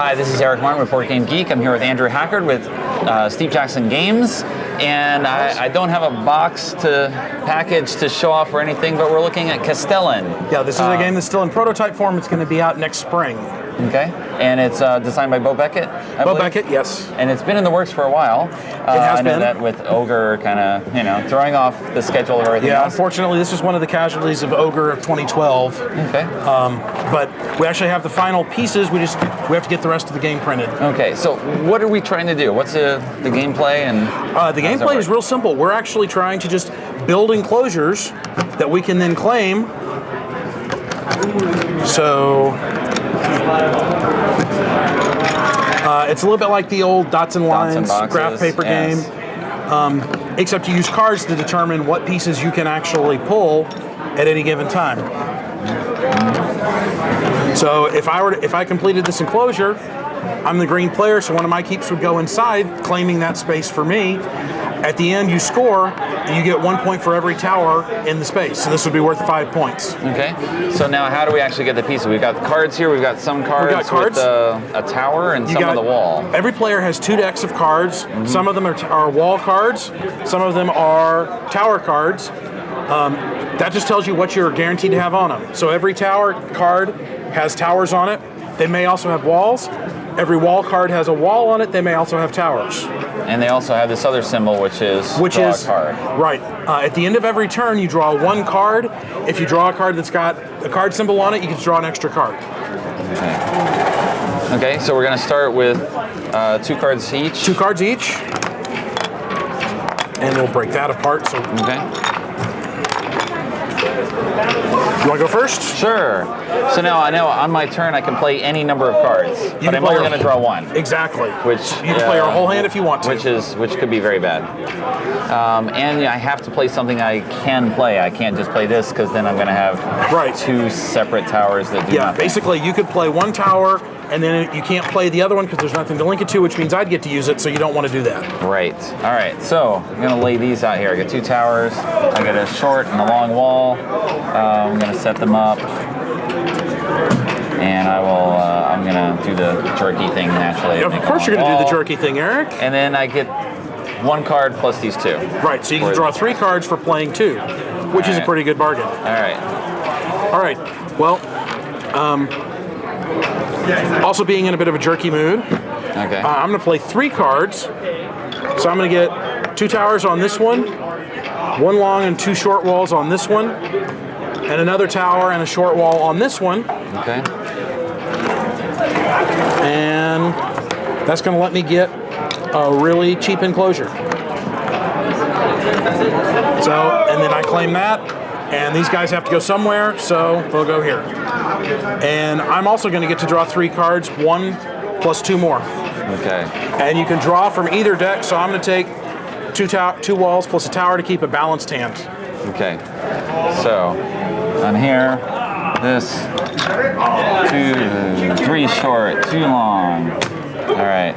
Hi, this is Eric Martin with Board Game Geek. I'm here with Andrew Hackard with Steve Jackson Games, and I don't have a box to package to show off or anything, but we're looking at Castellan. Yeah, this is a game that's still in prototype form. It's going to be out next spring. Okay, and it's designed by Bo Beckett, I believe? Beckett, yes. And it's been in the works for a while. It has been. I know that with Ogre kind of, throwing off the schedule of everything else. Unfortunately, this is one of the casualties of Ogre of 2012. Okay. But we actually have the final pieces. We have to get the rest of the game printed. Okay, so what are we trying to do? What's the gameplay? And the gameplay is real simple. We're actually trying to just build enclosures that we can then claim. So it's a little bit like the old dots and lines graph paper game, except you use cards to determine what pieces you can actually pull at any given time. So if I completed this enclosure, I'm the green player, so one of my keeps would go inside, claiming that space for me. At the end, you score, and you get 1 point for every tower in the space. So this would be worth 5 points. Okay. So now how do we actually get the pieces? We've got cards here. We've got some cards, with a tower and some on the wall. Every player has 2 decks of cards. Mm-hmm. Some of them are wall cards. Some of them are tower cards. That just tells you what you're guaranteed to have on them. So every tower card has towers on it. They may also have walls. Every wall card has a wall on it. They may also have towers. And they also have this other symbol, which is a card. Right. At the end of every turn, you draw 1 card. If you draw a card that's got a card symbol on it, you can draw an extra card. Okay, so we're going to start with 2 cards each. 2 cards each. And we'll break that apart. So. Okay. You want to go first? Sure. So now I know on my turn I can play any number of cards, but I'm only going to draw 1. Exactly. Which you can play your whole hand if you want to. Which could be very bad. And I have to play something I can play. I can't just play this because then I'm going to have 2 separate towers that do nothing. Basically you could play 1 tower and then you can't play the other one because there's nothing to link it to, which means I'd get to use it, so you don't want to do that. Right. All right. So I'm going to lay these out here. I got 2 towers. I got a short and a long wall. I'm going to set them up. And I'm going to do the jerky thing naturally. Of course you're going to do the jerky thing, Eric. And then I get 1 card plus these 2. Right, so you can draw 3 cards for playing 2, which is a pretty good bargain. All right. All right. Well, also being in a bit of a jerky mood, okay. I'm going to play 3 cards. So I'm going to get 2 towers on this one, 1 long and 2 short walls on this one, and another tower and a short wall on this one. Okay. And that's going to let me get a really cheap enclosure. So, and then I claim that, and these guys have to go somewhere, so they'll go here. And I'm also going to get to draw 3 cards, 1 plus 2 more. Okay. And you can draw from either deck, so I'm going to take 2 walls plus a tower to keep a balanced hand. Okay. So, on here, this 2, 3 short, 2 long. All right.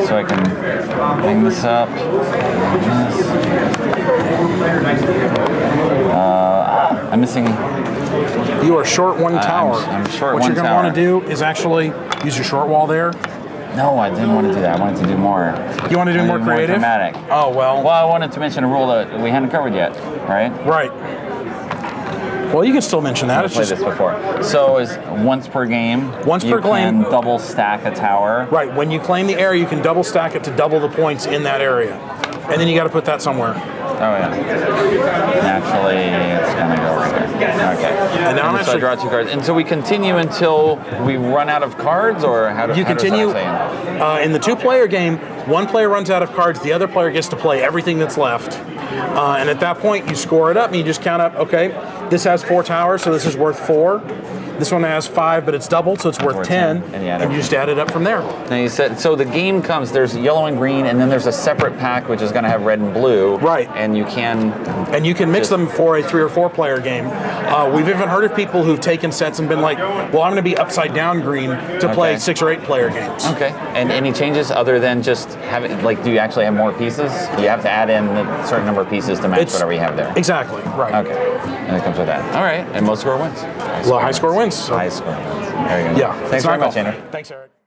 So I can hang this up. I'm missing. You are short 1 tower. I'm short 1 tower. What you're going to want to do is actually use your short wall there. No, I didn't want to do that. I wanted to do more. You want to do more creative? More dramatic. Oh, well. Well, I wanted to mention a rule that we hadn't covered yet, right? Right. Well, you can still mention that. I've played this before. So is once per game. Once per game. You can double stack a tower. Right. When you claim the area, you can double stack it to double the points in that area. And then you got to put that somewhere. Oh, yeah. Naturally, it's going to go right there. Okay. And now so I draw 2 cards. And so we continue until we run out of cards, or how do you continue? In the 2-player game, 1 player runs out of cards, the other player gets to play everything that's left. And at that point, you score it up, and you just count up, okay, this has 4 towers, so this is worth 4. This one has 5, but it's doubled, so it's worth 10. And you just add it up from there. Now you said, so the game comes, there's yellow and green, and then there's a separate pack, which is going to have red and blue. Right. And you can mix them for a 3 or 4 player game. We've even heard of people who've taken sets and been like, well, I'm going to be upside down green to play 6 or 8 player games. Okay. And any changes other than just having, like, do you actually have more pieces? Do you have to add in a certain number of pieces to match whatever you have there? Exactly. Right. Okay. And it comes with that. All right. And most score wins. High score wins. High score wins. There you go. Yeah. Thanks very much, Andrew. Thanks, Eric.